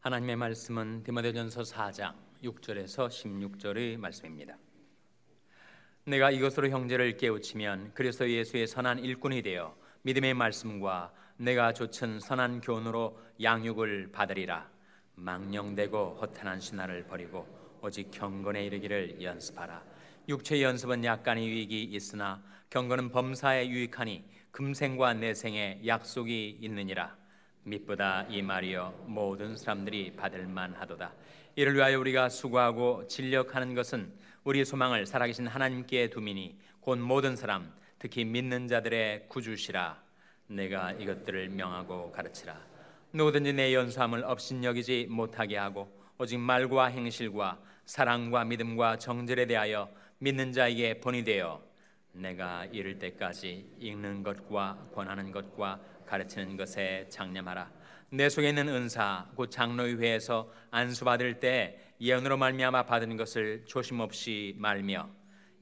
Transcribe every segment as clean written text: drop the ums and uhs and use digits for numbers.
하나님의 말씀은 디모데전서 4장 6절에서 16절의 말씀입니다. 내가 이것으로 형제를 깨우치면 그리스도 예수의 선한 일꾼이 되어 믿음의 말씀과 내가 좇은 선한 교훈으로 양육을 받으리라. 망령되고 허탄한 신화를 버리고 오직 경건에 이르기를 연습하라. 육체의 연습은 약간의 유익이 있으나 경건은 범사에 유익하니 금생과 내생에 약속이 있느니라. mit보다 이 말이여 모든 사람들이 받을 만하도다. 이를 위하여 우리가 수고하고 진력하는 것은 우리 소망을 살아계신 하나님께 두미니 곧 모든 사람 특히 믿는 자들의 구주시라. 내가 이것들을 명하고 가르치라. 누구든지 내 연수함을 업신여기지 못하게 하고 오직 말과 행실과 사랑과 믿음과 정절에 대하여 믿는 자에게 본이 되어 내가 이를 때까지 읽는 것과 권하는 것과 가르치는 것에 장념하라. 내 속에 있는 은사 곧 장로의 회에서 안수받을 때 예언으로 말미암아 받은 것을 조심없이 말며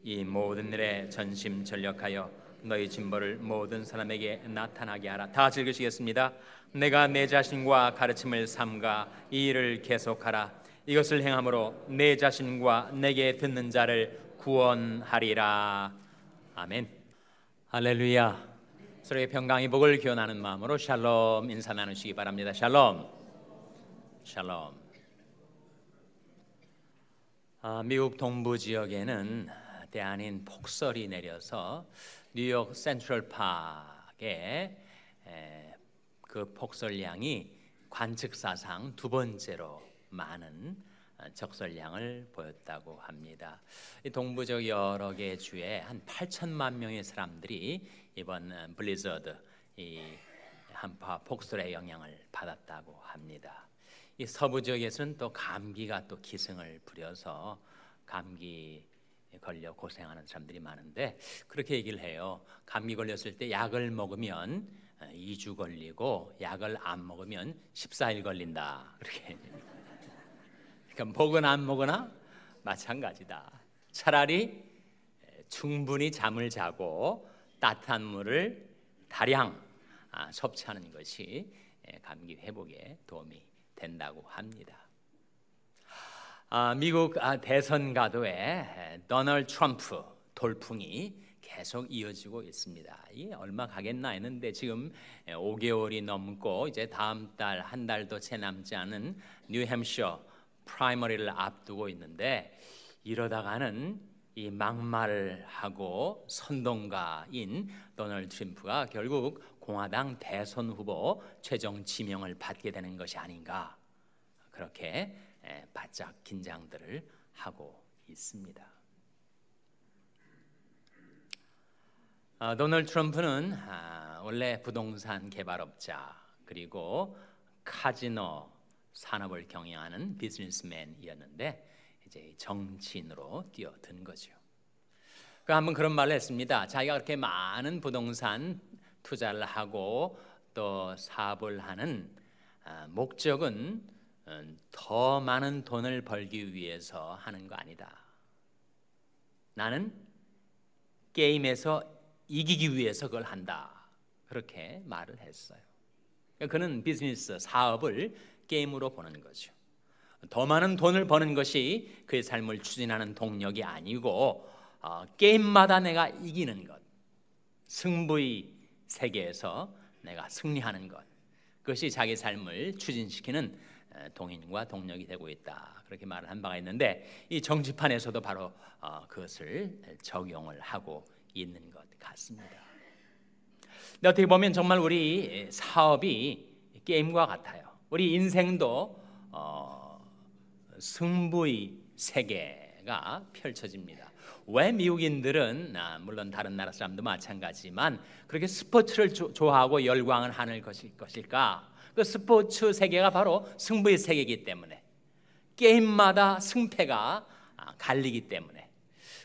이 모든 일에 전심전력하여 너희 진보를 모든 사람에게 나타나게 하라. 다 같이 읽으시겠습니다. 내가 내 자신과 가르침을 삼가 이 일을 계속하라. 이것을 행함으로 내 자신과 내게 듣는 자를 구원하리라. 아멘. 할렐루야. 서로의 평강의 복을 기원하는 마음으로 샬롬 인사 나누시기 바랍니다. 샬롬. 샬롬. 미국 동부 지역에는 대안인 폭설이 내려서 뉴욕 센트럴 파크에 그 폭설량이 관측사상 두 번째로 많은 적설량을 보였다고 합니다. 이 동부 지역 여러 개 주에 한 8천만 명의 사람들이 이번 블리저드 이 한파 폭설의 영향을 받았다고 합니다. 이 서부 지역에서는 또 감기가 또 기승을 부려서 감기 걸려 고생하는 사람들이 많은데 그렇게 얘기를 해요. 감기 걸렸을 때 약을 먹으면 2주 걸리고 약을 안 먹으면 14일 걸린다. 그렇게. 그러니까 먹으나 안 먹으나 마찬가지다. 차라리 충분히 잠을 자고 따뜻한 물을 다량 섭취하는 것이 감기 회복에 도움이 된다고 합니다. 미국 대선 가도에 도널드 트럼프 돌풍이 계속 이어지고 있습니다. 이 얼마 가겠나 했는데 지금 5개월이 넘고 이제 다음 달 한 달도 채 남지 않은 뉴햄셔 프라이머리를 앞두고 있는데 이러다가는 이 막말하고 선동가인 도널드 트럼프가 결국 공화당 대선 후보 최종 지명을 받게 되는 것이 아닌가 그렇게 바짝 긴장들을 하고 있습니다. 도널드 트럼프는 원래 부동산 개발업자 그리고 카지노 산업을 경영하는 비즈니스맨이었는데 이제 정치인으로 뛰어든 거죠. 한번 그런 말을 했습니다. 자기가 그렇게 많은 부동산 투자를 하고 또 사업을 하는 목적은 더 많은 돈을 벌기 위해서 하는 거 아니다. 나는 게임에서 이기기 위해서 그걸 한다. 그렇게 말을 했어요. 그는 비즈니스 사업을 게임으로 보는 거죠. 더 많은 돈을 버는 것이 그의 삶을 추진하는 동력이 아니고 게임마다 내가 이기는 것, 승부의 세계에서 내가 승리하는 것, 그것이 자기 삶을 추진시키는 동인과 동력이 되고 있다. 그렇게 말을 한 바가 있는데 이 정치판에서도 바로 그것을 적용을 하고 있는 것 같습니다. 근데 어떻게 보면 정말 우리 사업이 게임과 같아요. 우리 인생도 승부의 세계가 펼쳐집니다. 왜 미국인들은 물론 다른 나라 사람도 마찬가지지만 그렇게 스포츠를 좋아하고 열광을 하는 것일까? 그 스포츠 세계가 바로 승부의 세계이기 때문에 게임마다 승패가 갈리기 때문에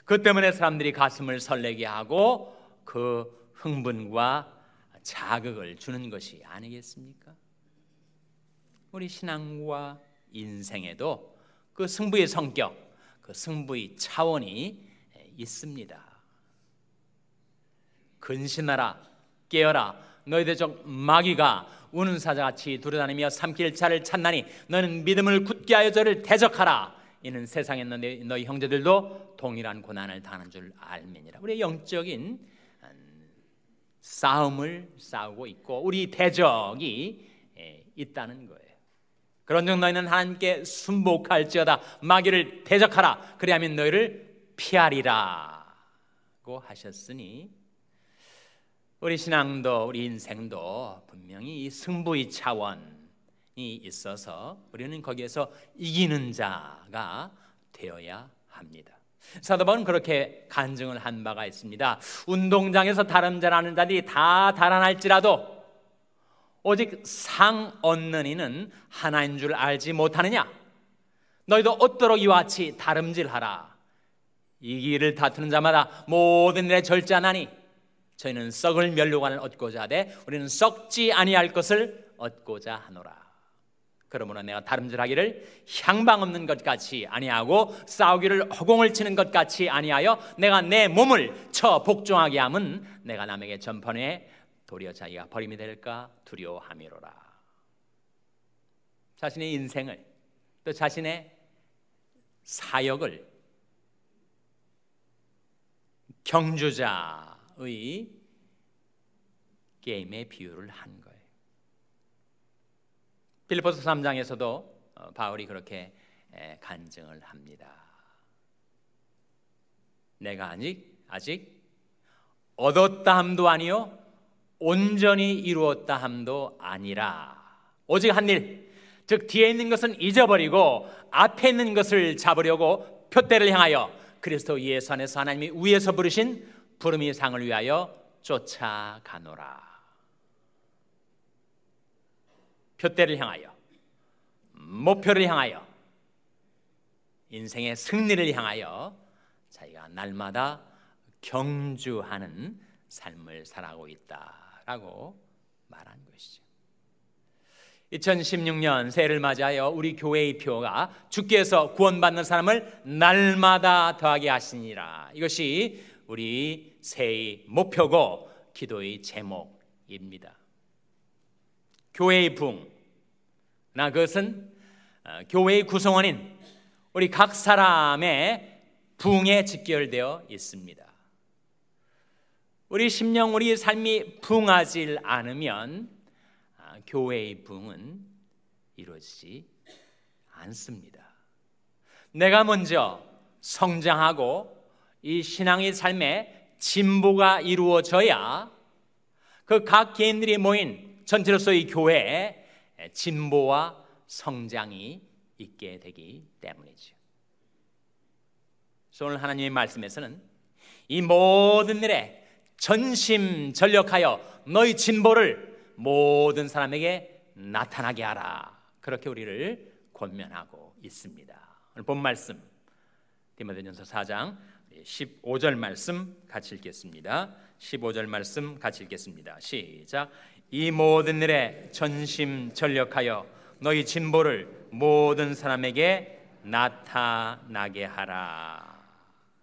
그 때문에 사람들이 가슴을 설레게 하고 그 흥분과 자극을 주는 것이 아니겠습니까? 우리 신앙과 인생에도 그 승부의 성격, 그 승부의 차원이 있습니다. 근신하라, 깨어라, 너희들 적 마귀가 우는 사자같이 두려다니며 삼킬 자를 찾나니 너는 믿음을 굳게 하여 저를 대적하라. 이는 세상에 있는 너희 형제들도 동일한 고난을 당하는 줄 알미니라. 우리의 영적인 싸움을 싸우고 있고 우리 대적이 있다는 거예요. 그런즉 너희는 하나님께 순복할지어다. 마귀를 대적하라. 그리하면 너희를 피하리라고 하셨으니 우리 신앙도 우리 인생도 분명히 이 승부의 차원이 있어서 우리는 거기에서 이기는 자가 되어야 합니다. 사도 바울은 그렇게 간증을 한 바가 있습니다. 운동장에서 다름질하는 자들이 다 달아날지라도 오직 상 얻는 이는 하나인 줄 알지 못하느냐. 너희도 얻도록 이와 같이 다름질하라. 이 길을 다투는 자마다 모든 일에 절제하나니 저희는 썩을 면류관을 얻고자 하되 우리는 썩지 아니할 것을 얻고자 하노라. 그러므로 내가 다름질하기를 향방 없는 것 같이 아니하고 싸우기를 허공을 치는 것 같이 아니하여 내가 내 몸을 쳐 복종하게 함은 내가 남에게 전파해 도리어 자기가 버림이 될까 두려워함이로라. 자신의 인생을 또 자신의 사역을 경주자의 게임에 비유를 한 거예요. 빌립보서 3장에서도 바울이 그렇게 간증을 합니다. 내가 아직 얻었다 함도 아니요 온전히 이루었다 함도 아니라 오직 한 일, 즉 뒤에 있는 것은 잊어버리고 앞에 있는 것을 잡으려고 표대를 향하여 그리스도 예수 안에서 하나님이 위에서 부르신 부름의 상을 위하여 쫓아가노라. 표대를 향하여, 목표를 향하여, 인생의 승리를 향하여 자기가 날마다 경주하는 삶을 살아가고 있다라고 말한 것이죠. 2016년 새해를 맞이하여 우리 교회의 표가 주께서 구원받는 사람을 날마다 더하게 하시니라. 이것이 우리 새해의 목표고 기도의 제목입니다. 교회의 부흥, 그것은 교회의 구성원인 우리 각 사람의 부흥에 직결되어 있습니다. 우리 심령, 우리 삶이 부흥하지 않으면 교회의 부흥은 이루어지지 않습니다. 내가 먼저 성장하고 이 신앙의 삶에 진보가 이루어져야 그 각 개인들이 모인 전체로서의 교회에 진보와 성장이 있게 되기 때문이죠. 그래서 오늘 하나님의 말씀에서는 이 모든 일에 전심전력하여 너희 진보를 모든 사람에게 나타나게 하라. 그렇게 우리를 권면하고 있습니다. 오늘 본 말씀 디모데전서 4장 15절 말씀 같이 읽겠습니다. 15절 말씀 같이 읽겠습니다. 시작. 이 모든 일에 전심전력하여 너희 진보를 모든 사람에게 나타나게 하라.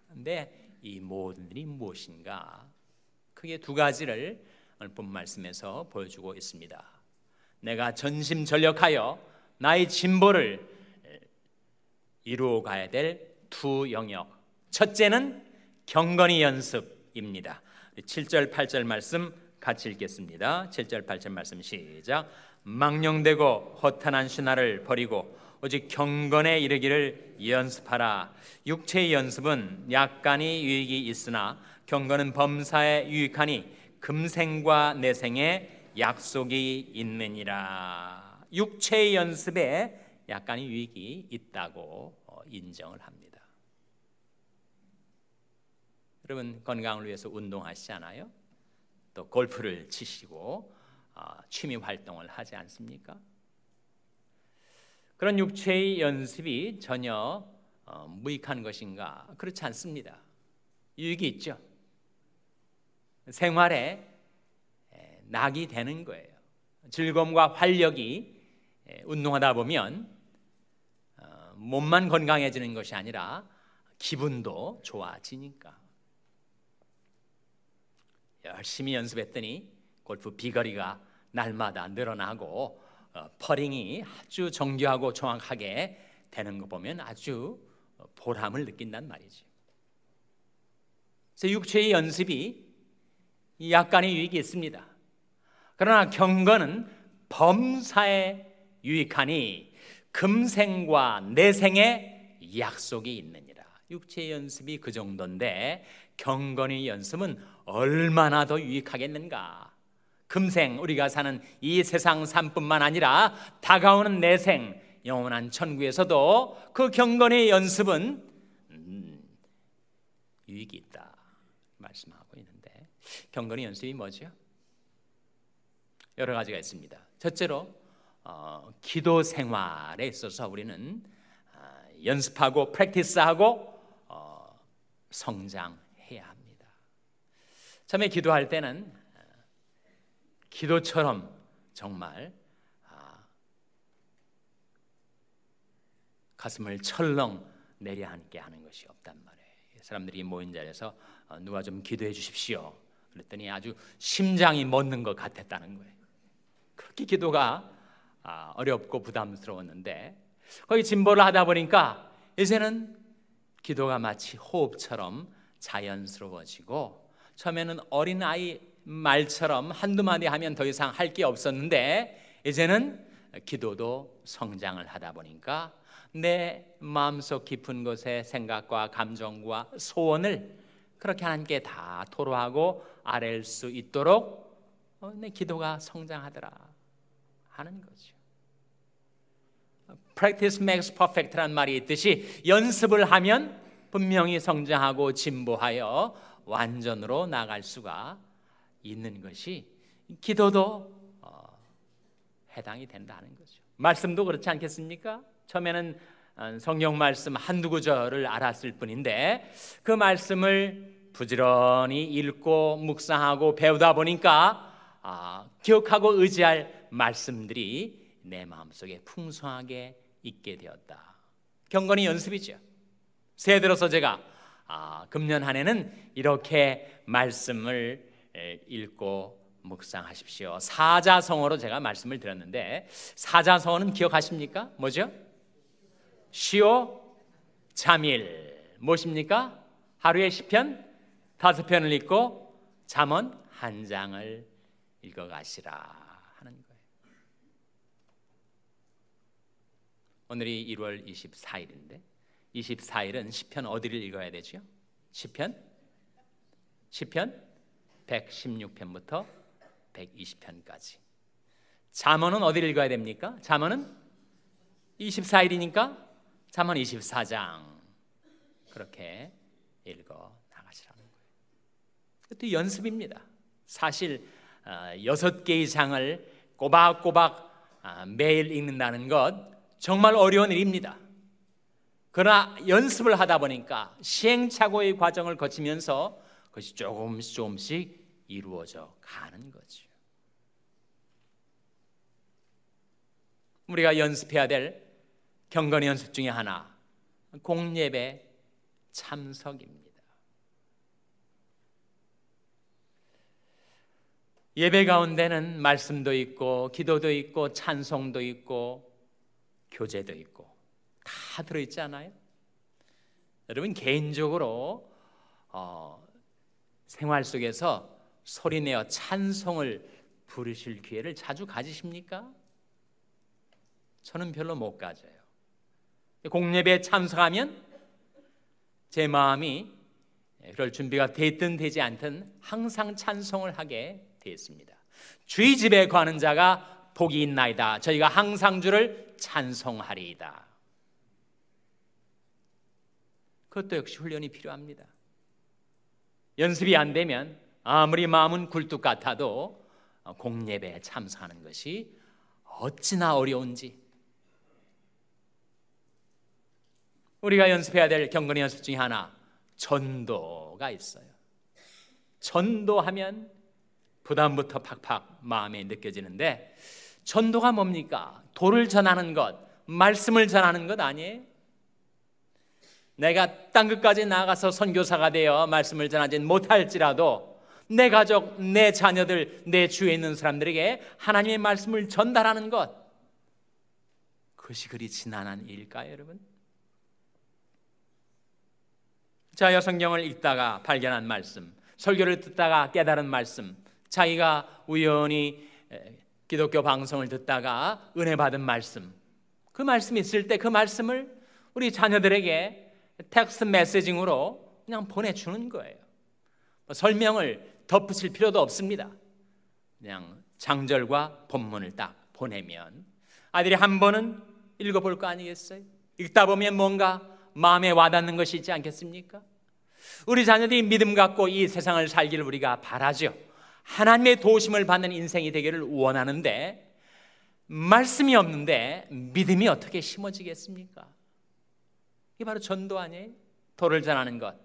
그런데 이 모든 일이 무엇인가? 크게 두 가지를 오늘 본 말씀에서 보여주고 있습니다. 내가 전심전력하여 나의 진보를 이루어 가야 될 두 영역. 첫째는 경건의 연습입니다. 7절 8절 말씀 같이 읽겠습니다. 7절 8절 말씀 시작. 망령되고 허탄한 신화를 버리고 오직 경건에 이르기를 연습하라. 육체의 연습은 약간의 유익이 있으나 경건은 범사에 유익하니 금생과 내생에 약속이 있느니라. 육체의 연습에 약간의 유익이 있다고 인정을 합니다. 여러분 건강을 위해서 운동하시지 않아요? 또 골프를 치시고 취미 활동을 하지 않습니까? 그런 육체의 연습이 전혀 무익한 것인가? 그렇지 않습니다. 유익이 있죠. 생활에 낙이 되는 거예요. 즐거움과 활력이 운동하다 보면 몸만 건강해지는 것이 아니라 기분도 좋아지니까. 열심히 연습했더니 골프 비거리가 날마다 늘어나고 퍼링이 아주 정교하고 정확하게 되는 거 보면 아주 보람을 느낀단 말이죠. 그래서 육체의 연습이 약간의 유익이 있습니다. 그러나 경건은 범사에 유익하니 금생과 내생에 약속이 있느니라. 육체의 연습이 그 정도인데 경건의 연습은 얼마나 더 유익하겠는가. 금생 우리가 사는 이 세상 삶뿐만 아니라 다가오는 내생 영원한 천국에서도 그 경건의 연습은 유익이 있다 말씀하고 있는데, 경건의 연습이 뭐죠? 여러 가지가 있습니다. 첫째로 기도 생활에 있어서 우리는 연습하고 프랙티스하고 성장해야 합니다. 처음에 기도할 때는 기도처럼 정말 가슴을 철렁 내려앉게 하는 것이 없단 말이에요. 사람들이 모인 자리에서 누가 좀 기도해 주십시오 그랬더니 아주 심장이 멎는 것 같았다는 거예요. 그렇게 기도가 어렵고 부담스러웠는데 거기 진보를 하다 보니까 이제는 기도가 마치 호흡처럼 자연스러워지고, 처음에는 어린아이 말처럼 한두 마디 하면 더 이상 할 게 없었는데 이제는 기도도 성장을 하다 보니까 내 마음속 깊은 곳의 생각과 감정과 소원을 그렇게 하나님께 다 토로하고 아뢰일 수 있도록 내 기도가 성장하더라 하는 거죠. Practice makes perfect란 말이 있듯이 연습을 하면 분명히 성장하고 진보하여 완전으로 나갈 수가 있는 것이 기도도 해당이 된다는 거죠. 말씀도 그렇지 않겠습니까? 처음에는 성경 말씀 한두 구절을 알았을 뿐인데 그 말씀을 부지런히 읽고 묵상하고 배우다 보니까 기억하고 의지할 말씀들이 내 마음속에 풍성하게 있게 되었다. 경건의 연습이죠. 새해 들어서 제가 금년 한 해는 이렇게 말씀을 읽고 묵상하십시오. 사자성어로 제가 말씀을 드렸는데 사자성어는 기억하십니까? 뭐죠? 시오 잠일. 무엇입니까? 하루에 시편 5편을 읽고 잠언 1장을 읽어가시라 하는 거예요. 오늘이 1월 24일인데 24일은 시편 어디를 읽어야 되죠? 시편 116편부터 120편까지. 잠언은 어디를 읽어야 됩니까? 잠언은 24일이니까 잠언 24장 그렇게 읽어 나가시라는 거예요. 그것도 연습입니다. 사실 6개의 장을 꼬박꼬박 매일 읽는다는 것 정말 어려운 일입니다. 그러나 연습을 하다 보니까 시행착오의 과정을 거치면서 그것이 조금씩 이루어져 가는 거죠. 우리가 연습해야 될 경건의 연습 중에 하나, 공예배 참석입니다. 예배 가운데는 말씀도 있고 기도도 있고 찬송도 있고 교제도 있고 다 들어있지 않아요? 여러분 개인적으로 생활 속에서 소리내어 찬송을 부르실 기회를 자주 가지십니까? 저는 별로 못 가져요. 공예배에 참석하면 제 마음이 그럴 준비가 됐든 되지 않든 항상 찬송을 하게 되었습니다. 주의 집에 거하는 자가 복이 있나이다. 저희가 항상 주를 찬송하리이다. 그것도 역시 훈련이 필요합니다. 연습이 안 되면 아무리 마음은 굴뚝 같아도 공예배에 참석하는 것이 어찌나 어려운지. 우리가 연습해야 될 경건의 연습 중에 하나, 전도가 있어요. 전도하면 부담부터 팍팍 마음에 느껴지는데 전도가 뭡니까? 도를 전하는 것, 말씀을 전하는 것 아니에요? 내가 땅 끝까지 나가서 선교사가 되어 말씀을 전하지 못할지라도 내 가족, 내 자녀들, 내 주위에 있는 사람들에게 하나님의 말씀을 전달하는 것, 그것이 그리 지난한 일일까요, 여러분? 자기가 성경을 읽다가 발견한 말씀, 설교를 듣다가 깨달은 말씀, 자기가 우연히 기독교 방송을 듣다가 은혜 받은 말씀, 그 말씀이 있을 때 그 말씀을 우리 자녀들에게 텍스트 메시징으로 그냥 보내주는 거예요. 설명을 덧붙일 필요도 없습니다. 그냥 장절과 본문을 딱 보내면 아이들이 한 번은 읽어볼 거 아니겠어요? 읽다 보면 뭔가 마음에 와닿는 것이 있지 않겠습니까? 우리 자녀들이 믿음 갖고 이 세상을 살기를 우리가 바라죠. 하나님의 도우심을 받는 인생이 되기를 원하는데 말씀이 없는데 믿음이 어떻게 심어지겠습니까? 이게 바로 전도 아니에요? 도를 전하는 것.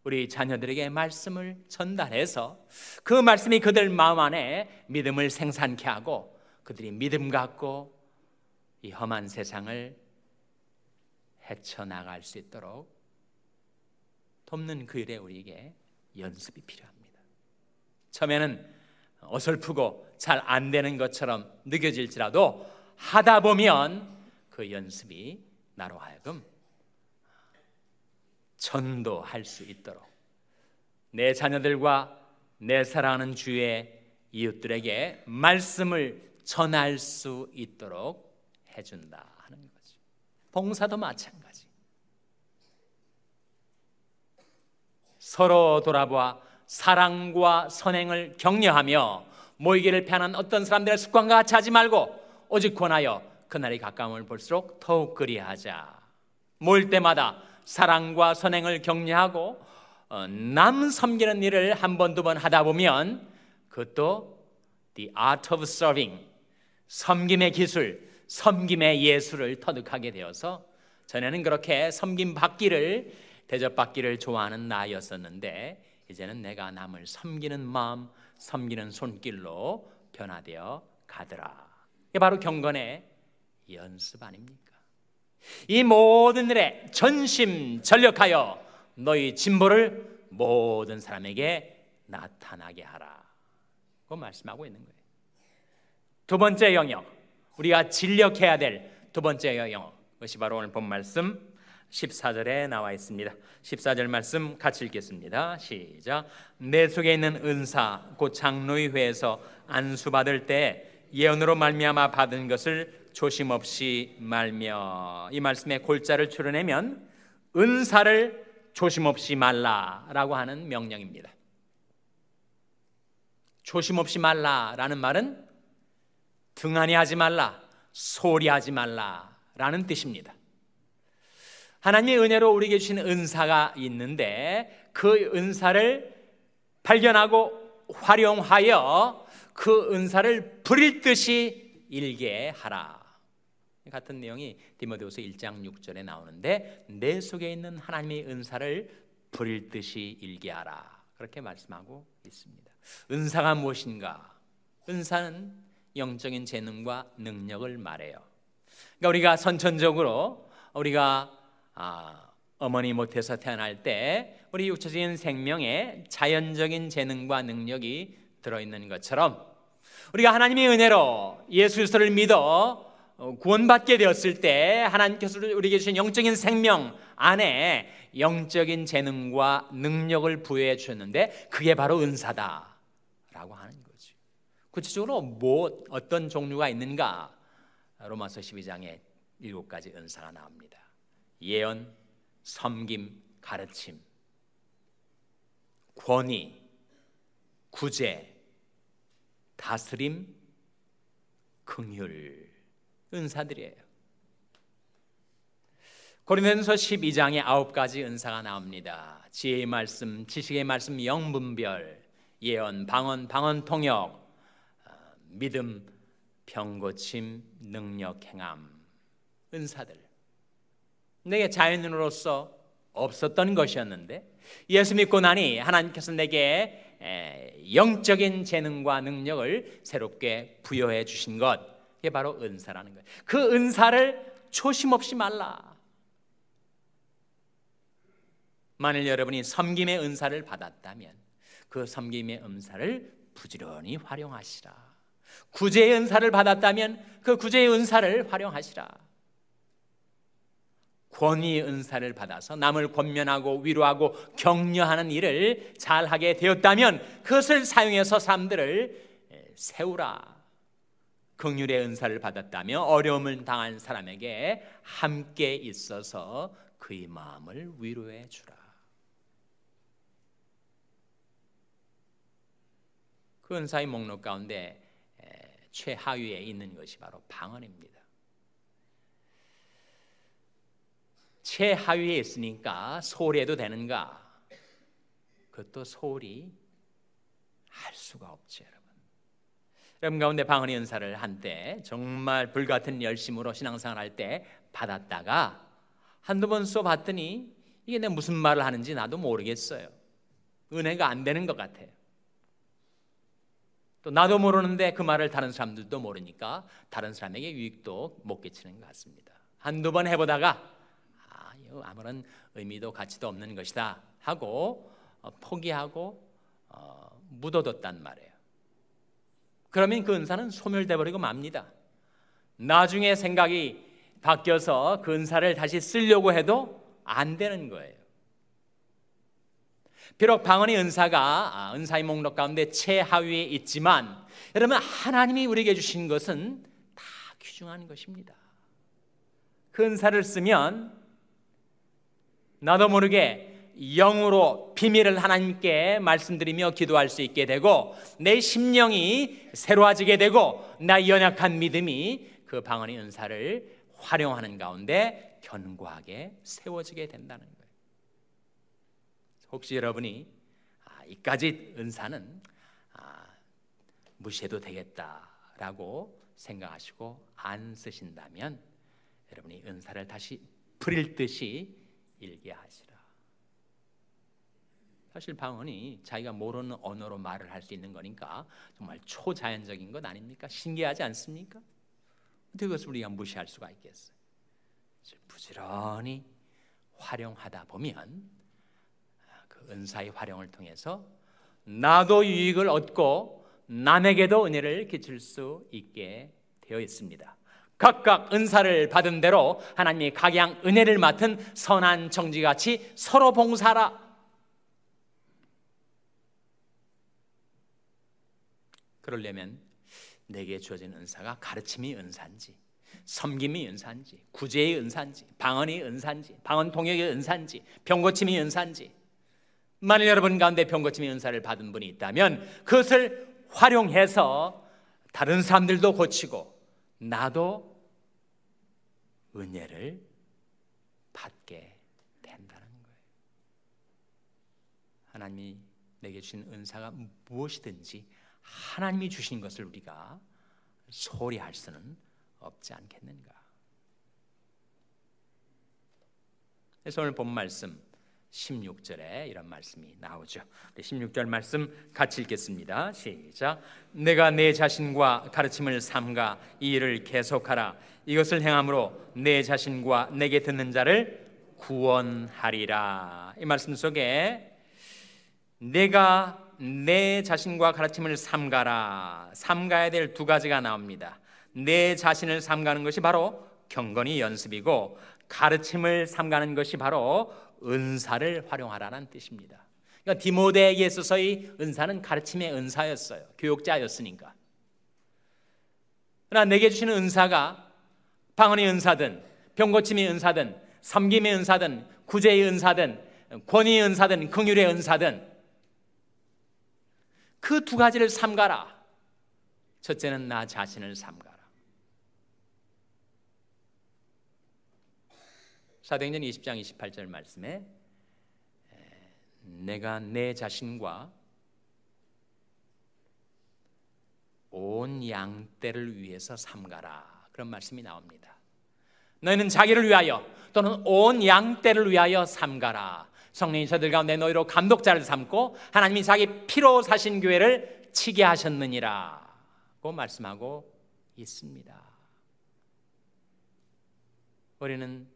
우리 자녀들에게 말씀을 전달해서 그 말씀이 그들 마음 안에 믿음을 생산케 하고 그들이 믿음 갖고 이 험한 세상을 헤쳐나갈 수 있도록 돕는 그 일에 우리에게 연습이 필요합니다. 처음에는 어설프고 잘 안 되는 것처럼 느껴질지라도 하다 보면 그 연습이 나로 하여금 전도할 수 있도록 내 자녀들과 내 사랑하는 주의 이웃들에게 말씀을 전할 수 있도록 해준다 하는 거죠. 봉사도 마찬가지. 서로 돌아보아 사랑과 선행을 격려하며 모이기를 편한 어떤 사람들의 습관과 같이 하지 말고 오직 권하여 그날이 가까움을 볼수록 더욱 그리하자. 모일 때마다 사랑과 선행을 격려하고 남 섬기는 일을 한 번, 두 번 하다 보면 그것도 The Art of Serving, 섬김의 기술, 섬김의 예술을 터득하게 되어서 전에는 그렇게 섬김 받기를, 대접받기를 좋아하는 나였었는데 이제는 내가 남을 섬기는 마음, 섬기는 손길로 변화되어 가더라. 이게 바로 경건의 연습 아닙니까? 이 모든 일에 전심전력하여 너희 진보를 모든 사람에게 나타나게 하라. 그거 말씀하고 있는 거예요. 두 번째 영역, 우리가 진력해야 될 두 번째 영역, 그것이 바로 오늘 본 말씀 14절에 나와 있습니다. 14절 말씀 같이 읽겠습니다. 시작. 내 속에 있는 은사 곧 장로의 회에서 안수받을 때 예언으로 말미암아 받은 것을 조심 없이 말며, 이 말씀의 골자를 추려내면 은사를 조심 없이 말라라고 하는 명령입니다. 조심 없이 말라라는 말은 등한히 하지 말라, 소홀히 하지 말라라는 뜻입니다. 하나님의 은혜로 우리에게 주신 은사가 있는데 그 은사를 발견하고 활용하여 그 은사를 부릴 듯이 일게 하라. 같은 내용이 디모데후서 1장 6절에 나오는데 내 속에 있는 하나님의 은사를 부릴 듯이 일게 하라. 그렇게 말씀하고 있습니다. 은사가 무엇인가? 은사는 영적인 재능과 능력을 말해요. 그러니까 우리가 선천적으로 우리가 어머니 못해서 태어날 때 우리 육체적인 생명에 자연적인 재능과 능력이 들어있는 것처럼 우리가 하나님의 은혜로 예수 그리스도를 믿어 구원받게 되었을 때 하나님께서 우리에게 주신 영적인 생명 안에 영적인 재능과 능력을 부여해 주셨는데 그게 바로 은사다라고 하는 거죠. 구체적으로 어떤 종류가 있는가? 로마서 12장에 7가지 은사가 나옵니다. 예언, 섬김, 가르침, 권위, 구제, 다스림, 긍휼, 은사들이에요. 고린도전서 12장에 9가지 은사가 나옵니다. 지혜의 말씀, 지식의 말씀, 영분별, 예언, 방언 통역, 믿음, 병고침, 능력, 행함, 은사들. 내게 자연인으로서 없었던 것이었는데 예수 믿고 나니 하나님께서 내게 영적인 재능과 능력을 새롭게 부여해 주신 것, 이게 바로 은사라는 거예요. 그 은사를 조심 없이 말라. 만일 여러분이 섬김의 은사를 받았다면 그 섬김의 은사를 부지런히 활용하시라. 구제의 은사를 받았다면 그 구제의 은사를 활용하시라. 권위의 은사를 받아서 남을 권면하고 위로하고 격려하는 일을 잘하게 되었다면 그것을 사용해서 사람들을 세우라. 긍휼의 은사를 받았다며 어려움을 당한 사람에게 함께 있어서 그의 마음을 위로해 주라. 그 은사의 목록 가운데 최하위에 있는 것이 바로 방언입니다. 최하위에 있으니까 소홀해도 되는가? 그것도 소홀히 할 수가 없죠, 여러분. 여러분 가운데 방언의 은사를 한때 정말 불같은 열심으로 신앙생활 할 때 받았다가 한두 번 써봤더니 이게 내가 무슨 말을 하는지 나도 모르겠어요. 은혜가 안 되는 것 같아요. 또 나도 모르는데 그 말을 다른 사람들도 모르니까 다른 사람에게 유익도 못 끼치는 것 같습니다. 한두 번 해보다가 이거 아무런 의미도 가치도 없는 것이다 하고 포기하고 묻어뒀단 말이에요. 그러면 그 은사는 소멸돼 버리고 맙니다. 나중에 생각이 바뀌어서 그 은사를 다시 쓰려고 해도 안 되는 거예요. 비록 방언의 은사가 은사의 목록 가운데 최하위에 있지만 여러분, 하나님이 우리에게 주신 것은 다 귀중한 것입니다. 그 은사를 쓰면 나도 모르게 영으로 비밀을 하나님께 말씀드리며 기도할 수 있게 되고 내 심령이 새로워지게 되고 나의 연약한 믿음이 그 방언의 은사를 활용하는 가운데 견고하게 세워지게 된다는 거예요. 혹시 여러분이 이까지 은사는 무시해도 되겠다라고 생각하시고 안 쓰신다면 여러분이 은사를 다시 부릴 듯이 일게 하시라. 사실 방언이 자기가 모르는 언어로 말을 할 수 있는 거니까 정말 초자연적인 것 아닙니까? 신기하지 않습니까? 어떻게 그것을 우리가 무시할 수가 있겠어요? 부지런히 활용하다 보면 그 은사의 활용을 통해서 나도 유익을 얻고 남에게도 은혜를 끼칠 수 있게 되어 있습니다. 각각 은사를 받은 대로 하나님이 각양 은혜를 맡은 선한 정지같이 서로 봉사하라. 그러려면 내게 주어진 은사가 가르침이 은사인지, 섬김이 은사인지, 구제의 은사인지, 방언이 은사인지, 방언 통역의 은사인지, 병고침이 은사인지, 만일 여러분 가운데 병고침의 은사를 받은 분이 있다면 그것을 활용해서 다른 사람들도 고치고 나도 은혜를 받게 된다는 거예요. 하나님이 내게 주신 은사가 무엇이든지 하나님이 주신 것을 우리가 소홀히 할 수는 없지 않겠는가. 그래서 오늘 본 말씀 16절에 이런 말씀이 나오죠. 16절 말씀 같이 읽겠습니다. 시작. 내가 내 자신과 가르침을 삼가 이 일을 계속하라. 이것을 행함으로 내 자신과 내게 듣는 자를 구원하리라. 이 말씀 속에 내가 내 자신과 가르침을 삼가라. 삼가야 될 두 가지가 나옵니다. 내 자신을 삼가는 것이 바로 경건의 연습이고 가르침을 삼가는 것이 바로 은사를 활용하라는 뜻입니다. 그러니까 디모데에게 있어서의 은사는 가르침의 은사였어요. 교육자였으니까. 그러나 내게 주시는 은사가 방언의 은사든 병고침의 은사든 섬김의 은사든 구제의 은사든 권위의 은사든 긍휼의 은사든 그 두 가지를 삼가라. 첫째는 나 자신을 삼가라. 사도행전 20장 28절 말씀에 내가 내 자신과 온 양떼를 위해서 삼가라. 그런 말씀이 나옵니다. 너희는 자기를 위하여 또는 온 양떼를 위하여 삼가라. 성령이 저들 가운데 너희로 감독자를 삼고 하나님이 자기 피로 사신 교회를 치게 하셨느니라고 말씀하고 있습니다. 우리는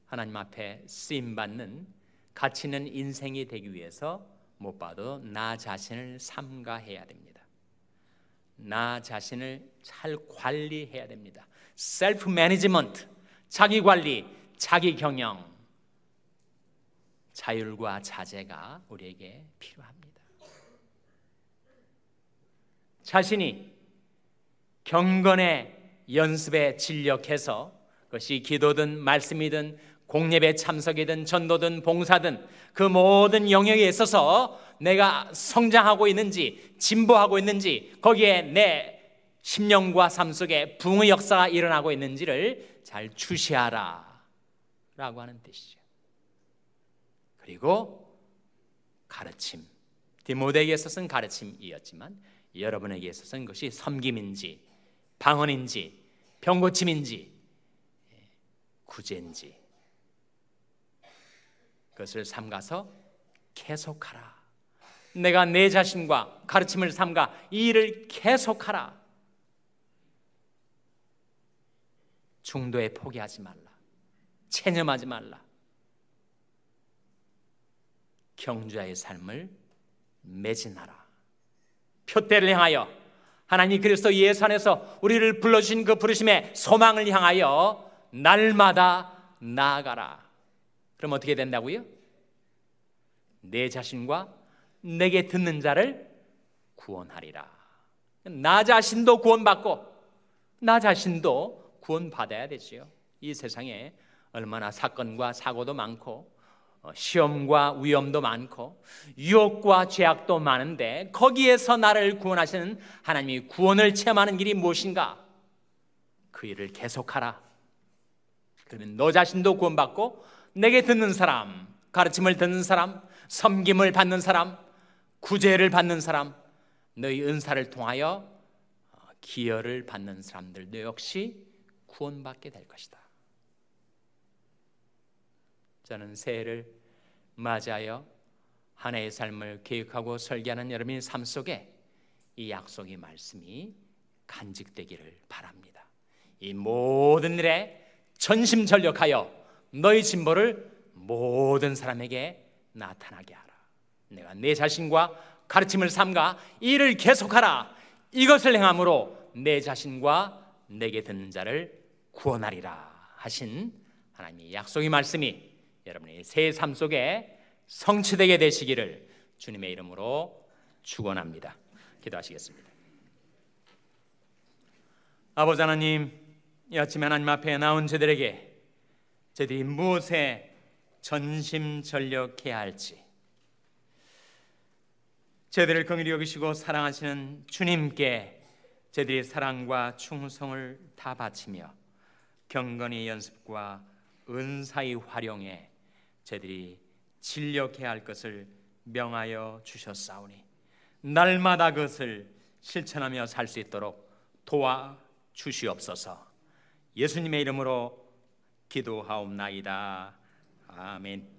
하나님 앞에 쓰임받는 가치 있는 인생이 되기 위해서 못 봐도 나 자신을 삼가해야 됩니다. 나 자신을 잘 관리해야 됩니다. 셀프 매니지먼트, 자기 관리, 자기 경영, 자율과 자제가 우리에게 필요합니다. 자신이 경건의 연습에 진력해서 그것이 기도든 말씀이든 공예배 참석이든 전도든 봉사든 그 모든 영역에 있어서 내가 성장하고 있는지 진보하고 있는지 거기에 내 심령과 삶 속에 부흥의 역사가 일어나고 있는지를 잘 주시하라 라고 하는 뜻이죠. 그리고 가르침, 디모데에게 있어서는 가르침이었지만 여러분에게 있어서는 그것이 섬김인지 방언인지 병고침인지 구제인지 그것을 삼가서 계속하라. 내가 내 자신과 가르침을 삼가 이 일을 계속하라. 중도에 포기하지 말라. 체념하지 말라. 경주자의 삶을 매진하라. 표대를 향하여 하나님 그리스도 예수 안에서 우리를 불러주신 그 부르심의 소망을 향하여 날마다 나아가라. 그럼 어떻게 된다고요? 내 자신과 내게 듣는 자를 구원하리라. 나 자신도 구원받고 나 자신도 구원받아야 되지요. 이 세상에 얼마나 사건과 사고도 많고 시험과 위험도 많고 유혹과 죄악도 많은데 거기에서 나를 구원하시는 하나님이 구원을 체험하는 길이 무엇인가? 그 일을 계속하라. 그러면 너 자신도 구원받고 내게 듣는 사람, 가르침을 듣는 사람, 섬김을 받는 사람, 구제를 받는 사람, 너희 은사를 통하여 기여를 받는 사람들도 역시 구원받게 될 것이다. 저는 새해를 맞이하여 한 해의 삶을 계획하고 설계하는 여러분의 삶 속에 이 약속의 말씀이 간직되기를 바랍니다. 이 모든 일에 전심전력하여 너희 진보를 모든 사람에게 나타나게 하라. 내가 내 자신과 가르침을 삼가 이를 계속하라. 이것을 행함으로 내 자신과 내게 듣는 자를 구원하리라 하신 하나님의 약속의 말씀이 여러분의 새 삶 속에 성취되게 되시기를 주님의 이름으로 축원합니다. 기도하시겠습니다. 아버지 하나님, 이 아침에 하나님 앞에 나온 저들에게 저들이 무엇에 전심전력해야 할지, 저들을 긍휼히 여기시고 사랑하시는 주님께 저들의 사랑과 충성을 다 바치며 경건의 연습과 은사의 활용에 저들이 진력해야 할 것을 명하여 주셨사오니 날마다 그것을 실천하며 살 수 있도록 도와주시옵소서. 예수님의 이름으로 기도하옵나이다. 아멘.